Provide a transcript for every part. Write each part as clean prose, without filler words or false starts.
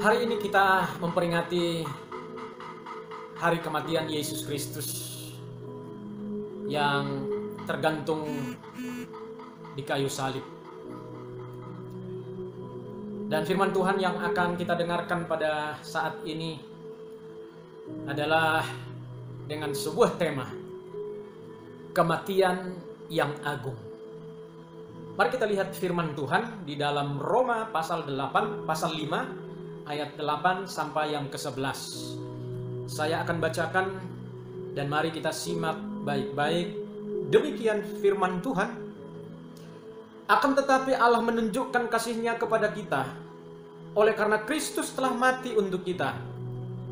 Hari ini kita memperingati hari kematian Yesus Kristus yang tergantung di kayu salib. Dan firman Tuhan yang akan kita dengarkan pada saat ini adalah dengan sebuah tema, kematian yang agung. Mari kita lihat firman Tuhan di dalam Roma pasal 5 ayat 8 sampai yang ke-11. Saya akan bacakan dan mari kita simak baik-baik. Demikian firman Tuhan. Akan tetapi Allah menunjukkan kasih-Nya kepada kita oleh karena Kristus telah mati untuk kita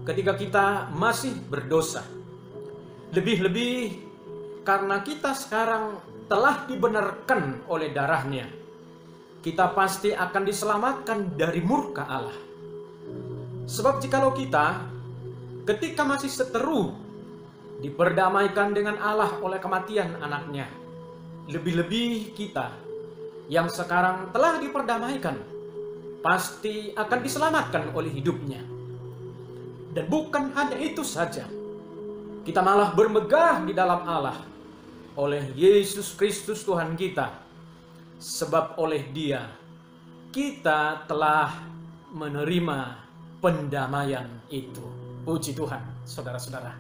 ketika kita masih berdosa. Lebih-lebih karena kita sekarang telah dibenarkan oleh darah-Nya, kita pasti akan diselamatkan dari murka Allah. Sebab jikalau kita ketika masih seteru diperdamaikan dengan Allah oleh kematian anaknya, lebih-lebih kita yang sekarang telah diperdamaikan pasti akan diselamatkan oleh hidupnya. Dan bukan hanya itu saja, kita malah bermegah di dalam Allah oleh Yesus Kristus Tuhan kita, sebab oleh Dia kita telah menerima pendamaian itu. Puji Tuhan, saudara-saudara.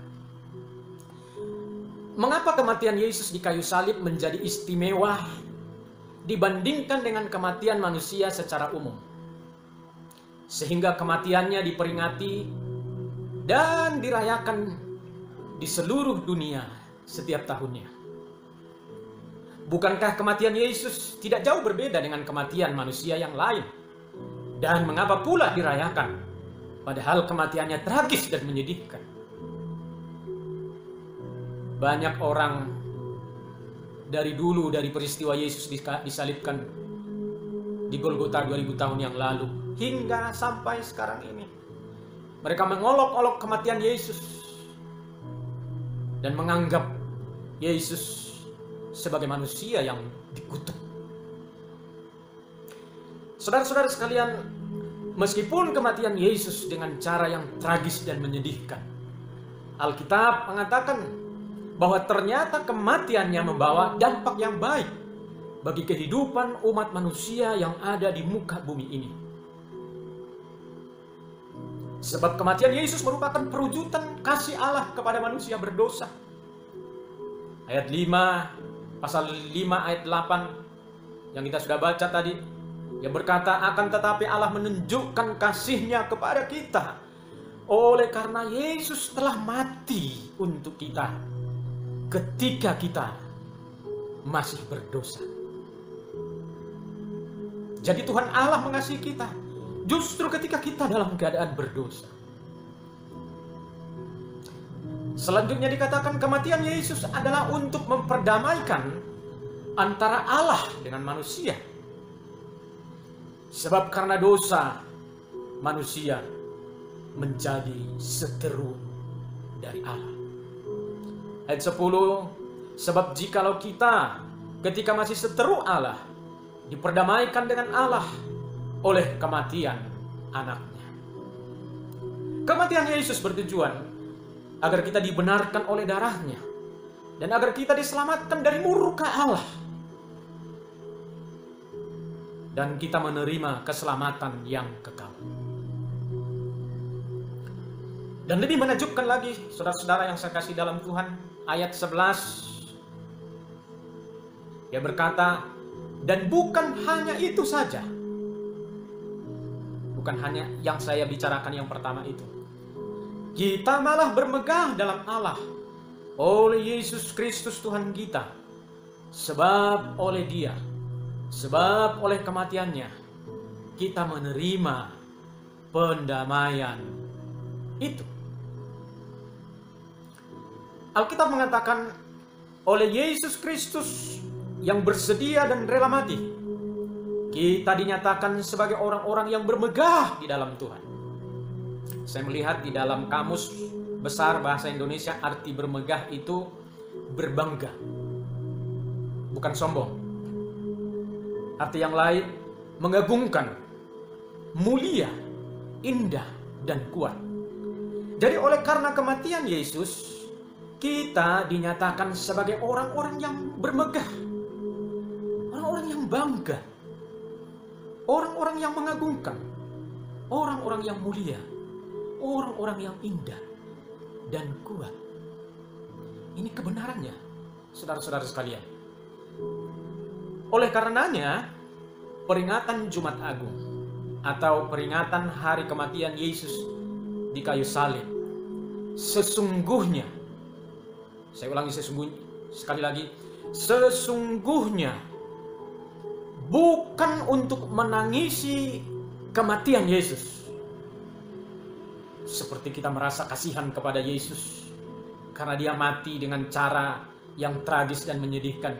Mengapa kematian Yesus di kayu salib menjadi istimewa dibandingkan dengan kematian manusia secara umum? Sehingga kematiannya diperingati dan dirayakan di seluruh dunia setiap tahunnya. Bukankah kematian Yesus tidak jauh berbeda dengan kematian manusia yang lain? Dan mengapa pula dirayakan? Padahal kematiannya tragis dan menyedihkan. Banyak orang dari dulu, dari peristiwa Yesus disalibkan di Golgota 2000 tahun yang lalu hingga sampai sekarang ini, mereka mengolok-olok kematian Yesus dan menganggap Yesus sebagai manusia yang dikutuk. Saudara-saudara sekalian, meskipun kematian Yesus dengan cara yang tragis dan menyedihkan, Alkitab mengatakan bahwa ternyata kematiannya membawa dampak yang baik bagi kehidupan umat manusia yang ada di muka bumi ini. Sebab kematian Yesus merupakan perwujudan kasih Allah kepada manusia berdosa. Ayat 5, pasal 5 ayat 8 yang kita sudah baca tadi, yang berkata, akan tetapi Allah menunjukkan kasih-Nya kepada kita oleh karena Yesus telah mati untuk kita ketika kita masih berdosa. Jadi Tuhan Allah mengasihi kita justru ketika kita dalam keadaan berdosa. Selanjutnya dikatakan kematian Yesus adalah untuk memperdamaikan antara Allah dengan manusia. Sebab karena dosa, manusia menjadi seteru dari Allah. Ayat 10, sebab jikalau kita ketika masih seteru Allah, diperdamaikan dengan Allah oleh kematian anaknya. Kematian Yesus bertujuan agar kita dibenarkan oleh darah-Nya dan agar kita diselamatkan dari murka Allah. Dan kita menerima keselamatan yang kekal. Dan lebih menakjubkan lagi, saudara-saudara yang saya kasih dalam Tuhan, ayat 11, dia berkata, dan bukan hanya itu saja. Bukan hanya yang saya bicarakan yang pertama itu. Kita malah bermegah dalam Allah oleh Yesus Kristus Tuhan kita. Sebab oleh Dia, sebab oleh kematiannya, kita menerima pendamaian itu. Alkitab mengatakan oleh Yesus Kristus yang bersedia dan rela mati, kita dinyatakan sebagai orang-orang yang bermegah di dalam Tuhan. Saya melihat di dalam kamus besar bahasa Indonesia, arti bermegah itu berbangga, bukan sombong. Arti yang lain, mengagungkan, mulia, indah dan kuat. Jadi oleh karena kematian Yesus, kita dinyatakan sebagai orang-orang yang bermegah, orang-orang yang bangga, orang-orang yang mengagungkan, orang-orang yang mulia, orang-orang yang indah dan kuat. Ini kebenarannya, saudara-saudara sekalian. Oleh karenanya, peringatan Jumat Agung atau peringatan hari kematian Yesus di kayu salib, sesungguhnya, saya ulangi sekali lagi, sesungguhnya bukan untuk menangisi kematian Yesus. Seperti kita merasa kasihan kepada Yesus karena dia mati dengan cara yang tragis dan menyedihkan.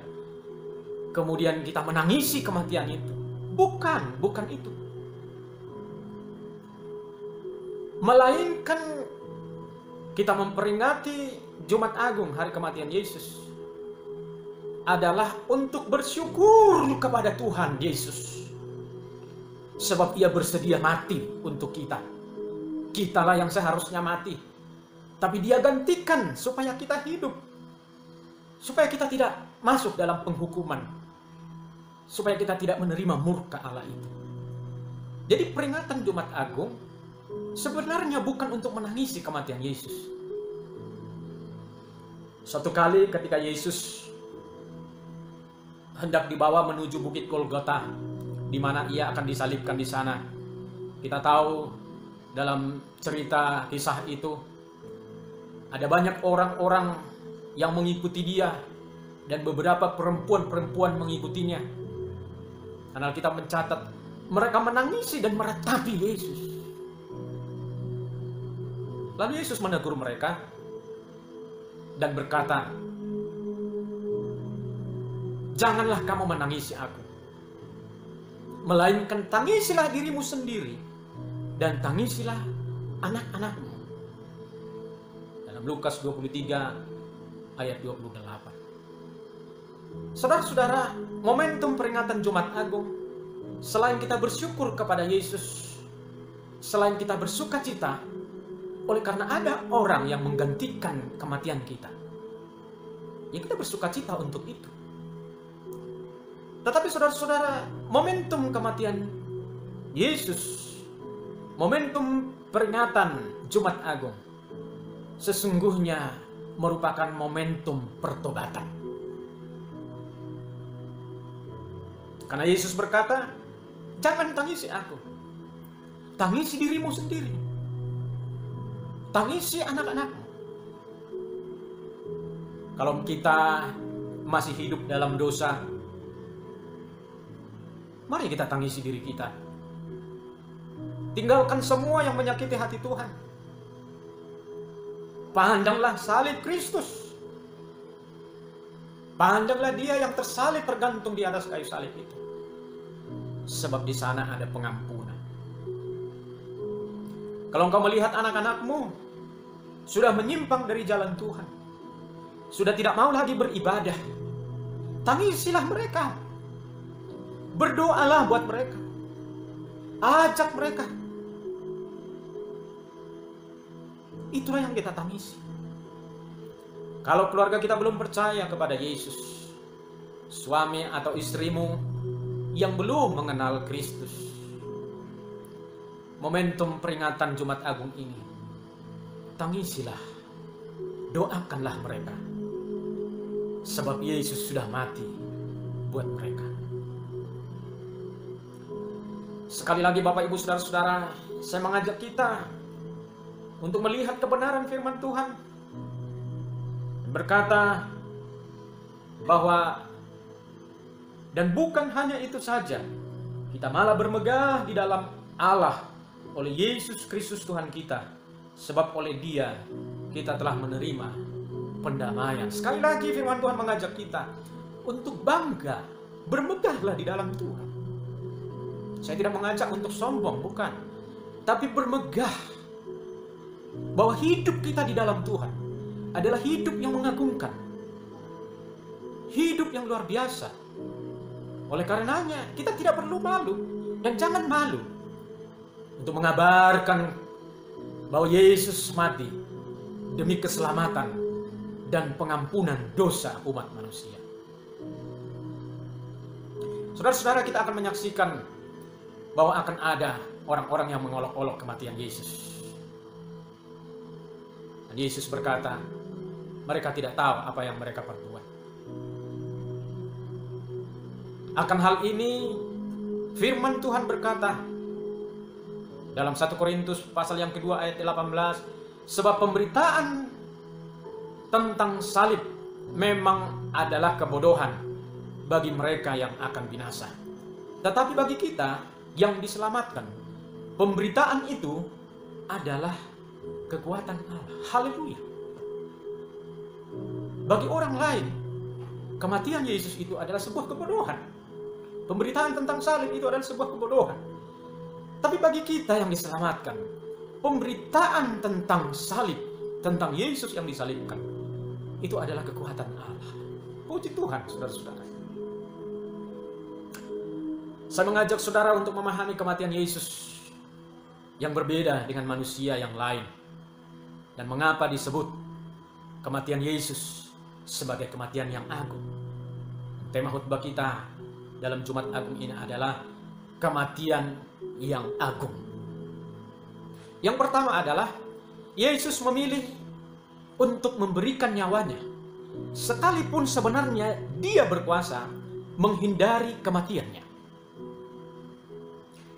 Kemudian kita menangisi kematian itu. Bukan itu. Melainkan kita memperingati Jumat Agung, hari kematian Yesus, adalah untuk bersyukur kepada Tuhan Yesus. Sebab ia bersedia mati untuk kita. Kitalah yang seharusnya mati, tapi dia gantikan supaya kita hidup, supaya kita tidak masuk dalam penghukuman, supaya kita tidak menerima murka Allah itu. Jadi peringatan Jumat Agung sebenarnya bukan untuk menangisi kematian Yesus. Suatu kali ketika Yesus hendak dibawa menuju Bukit Golgota, di mana ia akan disalibkan di sana, kita tahu dalam cerita kisah itu ada banyak orang-orang yang mengikuti dia dan beberapa perempuan-perempuan mengikutinya. Karena kita mencatat mereka menangisi dan meratapi Yesus. Lalu Yesus menegur mereka dan berkata, "Janganlah kamu menangisi aku, melainkan tangisilah dirimu sendiri dan tangisilah anak-anakmu." Dalam Lukas 23 ayat 28. Saudara-saudara, momentum peringatan Jumat Agung, selain kita bersyukur kepada Yesus, selain kita bersuka cita oleh karena ada orang yang menggantikan kematian kita, ya kita bersuka cita untuk itu. Tetapi saudara-saudara, momentum kematian Yesus, momentum peringatan Jumat Agung, sesungguhnya merupakan momentum pertobatan. Karena Yesus berkata, "Jangan tangisi aku, tangisi dirimu sendiri, tangisi anak-anakmu." Kalau kita masih hidup dalam dosa, mari kita tangisi diri kita. Tinggalkan semua yang menyakiti hati Tuhan. Pandanglah salib Kristus. Pandanglah dia yang tersalib tergantung di atas kayu salib itu. Sebab di sana ada pengampunan. Kalau engkau melihat anak-anakmu sudah menyimpang dari jalan Tuhan, sudah tidak mau lagi beribadah, tangisilah mereka. Berdoalah buat mereka. Ajak mereka. Itulah yang kita tangisi. Kalau keluarga kita belum percaya kepada Yesus, suami atau istrimu yang belum mengenal Kristus, momentum peringatan Jumat Agung ini, tangisilah, doakanlah mereka. Sebab Yesus sudah mati buat mereka. Sekali lagi Bapak Ibu Saudara-saudara, saya mengajak kita untuk melihat kebenaran firman Tuhan. Berkata bahwa, dan bukan hanya itu saja, kita malah bermegah di dalam Allah oleh Yesus Kristus Tuhan kita. Sebab oleh Dia kita telah menerima pendamaian. Sekali lagi firman Tuhan mengajak kita untuk bangga, bermegahlah di dalam Tuhan. Saya tidak mengajak untuk sombong, bukan. Tapi bermegah bahwa hidup kita di dalam Tuhan adalah hidup yang mengagumkan, hidup yang luar biasa. Oleh karenanya kita tidak perlu malu, dan jangan malu. untuk mengabarkan bahwa Yesus mati demi keselamatan dan pengampunan dosa umat manusia. Saudara-saudara, kita akan menyaksikan bahwa akan ada orang-orang yang mengolok-olok kematian Yesus. Dan Yesus berkata, mereka tidak tahu apa yang mereka perbuat. Akan hal ini, firman Tuhan berkata dalam 1 Korintus pasal yang kedua ayat 18, sebab pemberitaan tentang salib memang adalah kebodohan bagi mereka yang akan binasa. Tetapi bagi kita yang diselamatkan, pemberitaan itu adalah kekuatan Allah. Haleluya. Bagi orang lain, kematian Yesus itu adalah sebuah kebodohan. Pemberitaan tentang salib itu adalah sebuah kebodohan. Tapi bagi kita yang diselamatkan, pemberitaan tentang salib, tentang Yesus yang disalibkan, itu adalah kekuatan Allah. Puji Tuhan, saudara-saudara. Saya mengajak saudara untuk memahami kematian Yesus yang berbeda dengan manusia yang lain. Dan mengapa disebut kematian Yesus sebagai kematian yang agung. Tema khutbah kita dalam Jumat Agung ini adalah kematian yang agung. Yang pertama adalah Yesus memilih untuk memberikan nyawanya, sekalipun sebenarnya dia berkuasa menghindari kematiannya.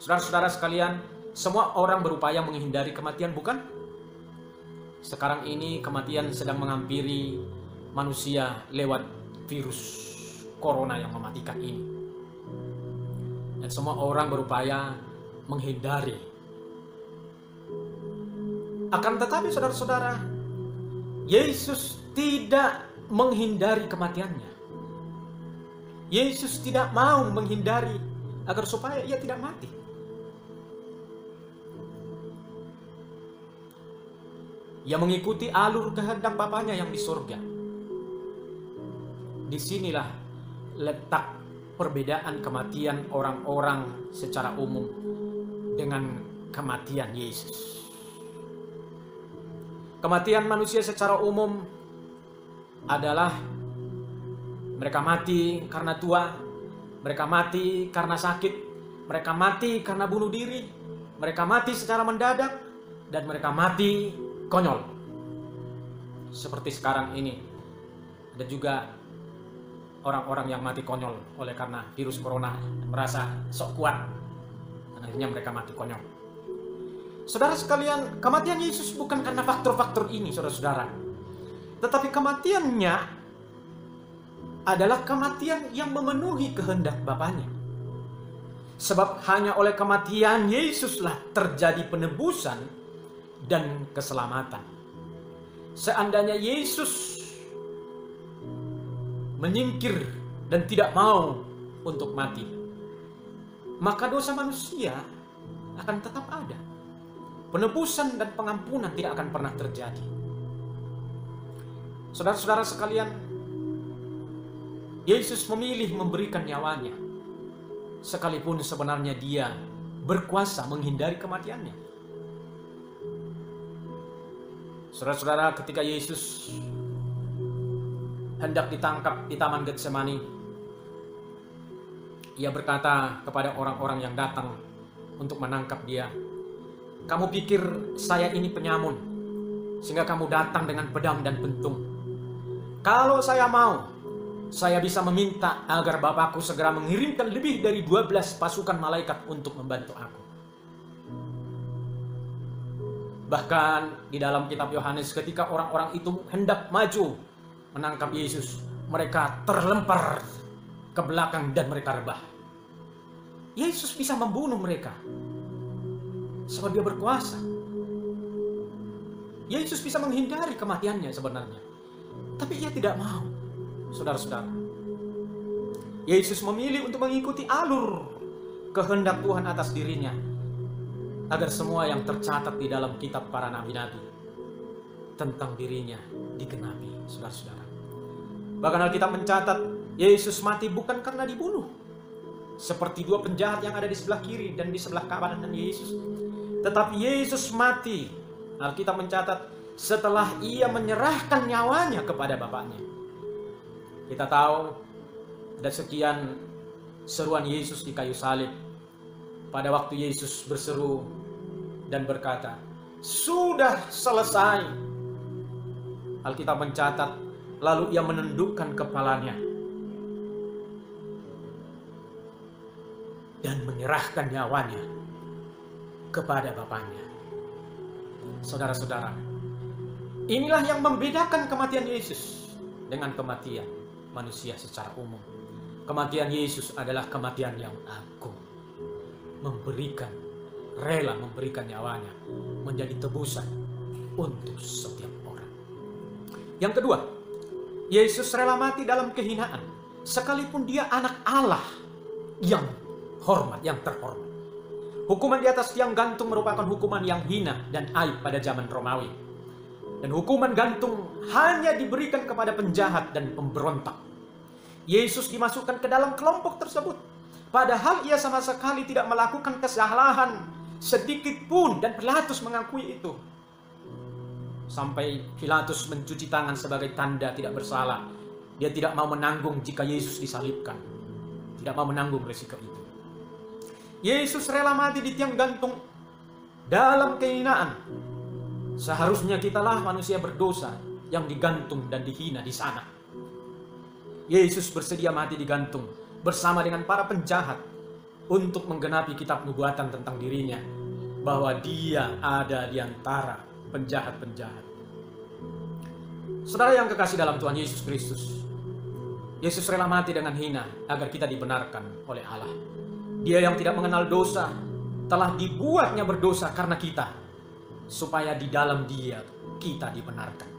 Saudara-saudara sekalian, semua orang berupaya menghindari kematian, bukan? Sekarang ini kematian sedang menghampiri manusia lewat virus corona yang mematikan ini. Dan semua orang berupaya menghindari. Akan tetapi saudara-saudara, Yesus tidak menghindari kematiannya. Yesus tidak mau menghindari agar supaya ia tidak mati. Ia mengikuti alur kehendak Bapanya yang di surga. Disinilah letak perbedaan kematian orang-orang secara umum dengan kematian Yesus. Kematian manusia secara umum adalah mereka mati karena tua, mereka mati karena sakit, mereka mati karena bunuh diri, mereka mati secara mendadak, dan mereka mati konyol. Seperti sekarang ini ada juga orang-orang yang mati konyol oleh karena virus corona, merasa sok kuat, dan akhirnya mereka mati konyol. Saudara sekalian, kematian Yesus bukan karena faktor-faktor ini, saudara-saudara. Tetapi kematiannya adalah kematian yang memenuhi kehendak Bapanya. Sebab hanya oleh kematian Yesuslah terjadi penebusan dan keselamatan. Seandainya Yesus menyingkir dan tidak mau untuk mati, maka dosa manusia akan tetap ada. Penebusan dan pengampunan tidak akan pernah terjadi. Saudara-saudara sekalian, Yesus memilih memberikan nyawanya, sekalipun sebenarnya dia berkuasa menghindari kematiannya. Saudara-saudara, ketika Yesus hendak ditangkap di Taman Getsemani, ia berkata kepada orang-orang yang datang untuk menangkap dia, "Kamu pikir saya ini penyamun, sehingga kamu datang dengan pedang dan pentung? Kalau saya mau, saya bisa meminta agar Bapakku segera mengirimkan lebih dari 12 pasukan malaikat untuk membantu aku." Bahkan di dalam kitab Yohanes, ketika orang-orang itu hendak maju menangkap Yesus, mereka terlempar ke belakang dan mereka rebah. Yesus bisa membunuh mereka sebab dia berkuasa. Yesus bisa menghindari kematiannya sebenarnya, tapi ia tidak mau. Saudara-saudara, Yesus memilih untuk mengikuti alur kehendak Tuhan atas dirinya, agar semua yang tercatat di dalam kitab para nabi-nabi tentang dirinya digenapi, saudara-saudara. Bahkan Alkitab mencatat Yesus mati bukan karena dibunuh, seperti dua penjahat yang ada di sebelah kiri dan di sebelah kanan Yesus. Tetapi Yesus mati, Alkitab mencatat, setelah ia menyerahkan nyawanya kepada Bapaknya. Kita tahu ada sekian seruan Yesus di kayu salib. Pada waktu Yesus berseru dan berkata, "Sudah selesai." Alkitab mencatat, lalu ia menundukkan kepalanya dan menyerahkan nyawanya kepada Bapaknya. Saudara-saudara, inilah yang membedakan kematian Yesus dengan kematian manusia secara umum. Kematian Yesus adalah kematian yang agung. Rela memberikan nyawanya menjadi tebusan untuk setiap orang. Yang kedua, Yesus rela mati dalam kehinaan, sekalipun dia anak Allah yang terhormat. Hukuman di atas tiang gantung merupakan hukuman yang hina dan aib pada zaman Romawi. Dan hukuman gantung hanya diberikan kepada penjahat dan pemberontak. Yesus dimasukkan ke dalam kelompok tersebut, padahal ia sama sekali tidak melakukan kesalahan sedikit pun, dan Pilatus mengakui itu. Sampai Pilatus mencuci tangan sebagai tanda tidak bersalah. Dia tidak mau menanggung jika Yesus disalibkan. Tidak mau menanggung risiko itu. Yesus rela mati di tiang gantung dalam kehinaan. Seharusnya kitalah manusia berdosa yang digantung dan dihina di sana. Yesus bersedia mati digantung bersama dengan para penjahat untuk menggenapi kitab nubuatan tentang dirinya, bahwa dia ada di antara penjahat-penjahat. Saudara yang kekasih dalam Tuhan Yesus Kristus, Yesus rela mati dengan hina agar kita dibenarkan oleh Allah. Dia yang tidak mengenal dosa telah dibuatnya berdosa karena kita, supaya di dalam Dia kita dibenarkan.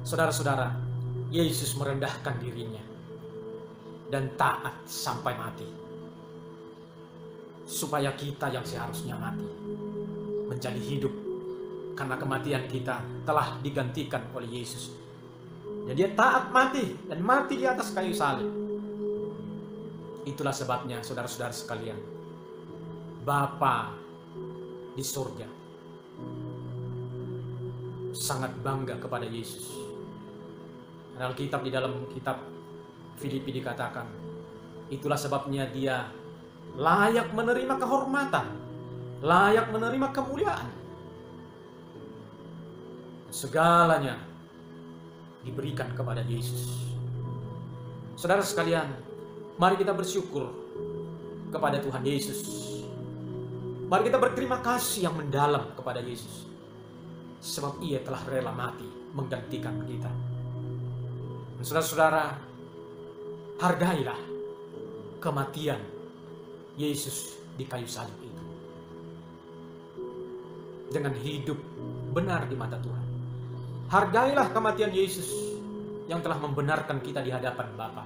Saudara-saudara, Yesus merendahkan dirinya dan taat sampai mati, supaya kita yang seharusnya mati menjadi hidup, karena kematian kita telah digantikan oleh Yesus. Dan dia taat mati, dan mati di atas kayu salib. Itulah sebabnya saudara-saudara sekalian, Bapa di surga sangat bangga kepada Yesus. Dan Alkitab di dalam kitab Filipi dikatakan, itulah sebabnya dia layak menerima kehormatan, layak menerima kemuliaan. Segalanya diberikan kepada Yesus. Saudara sekalian, mari kita bersyukur kepada Tuhan Yesus. Mari kita berterima kasih yang mendalam kepada Yesus, sebab Ia telah rela mati menggantikan kita. Dan saudara-saudara, hargailah kematian Yesus di kayu salib itu dengan hidup benar di mata Tuhan. Hargailah kematian Yesus yang telah membenarkan kita di hadapan Bapa,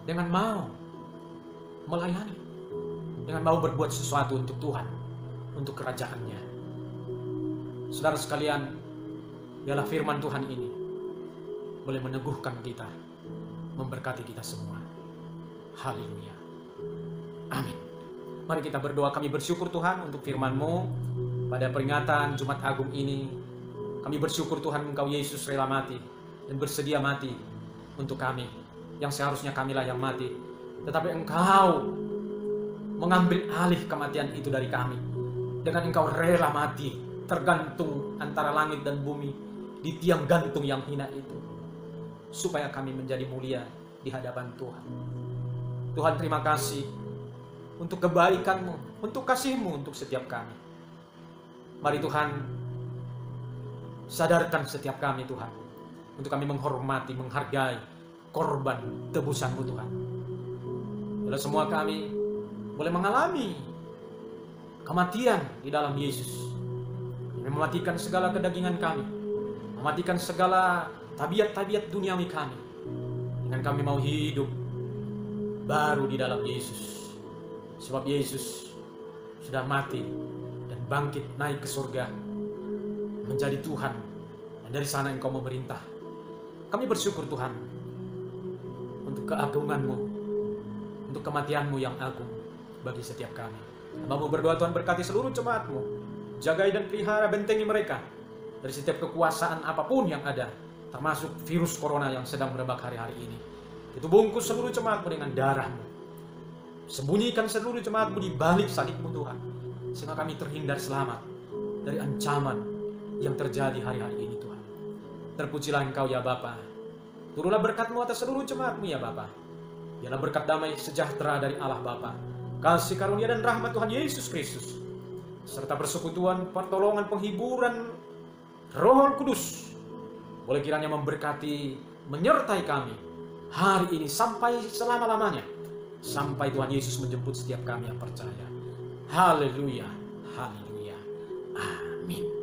dengan mau melayani, dengan mau berbuat sesuatu untuk Tuhan, untuk kerajaan-Nya. Saudara sekalian, biarlah firman Tuhan ini boleh meneguhkan kita, memberkati kita semua. Haleluya. Amin. Mari kita berdoa. Kami bersyukur Tuhan untuk firman-Mu pada peringatan Jumat Agung ini. Kami bersyukur Tuhan, Engkau Yesus rela mati dan bersedia mati untuk kami, yang seharusnya kamilah yang mati. Tetapi Engkau mengambil alih kematian itu dari kami, dengan Engkau rela mati, tergantung antara langit dan bumi di tiang gantung yang hina itu, supaya kami menjadi mulia di hadapan Tuhan. Tuhan, terima kasih untuk kebaikan-Mu, untuk kasih-Mu untuk setiap kami. Mari Tuhan, sadarkan setiap kami Tuhan, untuk kami menghormati, menghargai korban tebusan-Mu Tuhan. Bila semua kami boleh mengalami kematian di dalam Yesus, mematikan segala kedagingan kami, mematikan segala tabiat-tabiat duniawi kami, dengan kami mau hidup baru di dalam Yesus. Sebab Yesus sudah mati dan bangkit naik ke surga menjadi Tuhan, dan dari sana Engkau memerintah. Kami bersyukur Tuhan untuk keagungan-Mu, untuk kematian-Mu yang agung bagi setiap kami. Hamba-Mu berdoa Tuhan berkati seluruh jemaat-Mu. Jagai dan pelihara bentengi mereka dari setiap kekuasaan apapun yang ada, termasuk virus corona yang sedang merebak hari-hari ini. Itu bungkus seluruh jemaat-Mu dengan darah-Mu. Sembunyikan seluruh jemaat-Mu di balik salib-Mu Tuhan, sehingga kami terhindar selamat dari ancaman yang terjadi hari-hari ini Tuhan. Terpujilah Engkau ya Bapa. Turunlah berkat-Mu atas seluruh jemaat-Mu ya Bapa. Biarlah berkat damai sejahtera dari Allah Bapa, kasih karunia dan rahmat Tuhan Yesus Kristus, serta persekutuan, pertolongan, penghiburan Roh Kudus boleh kiranya memberkati, menyertai kami hari ini sampai selama-lamanya, sampai Tuhan Yesus menjemput setiap kami yang percaya. Haleluya, haleluya, amin.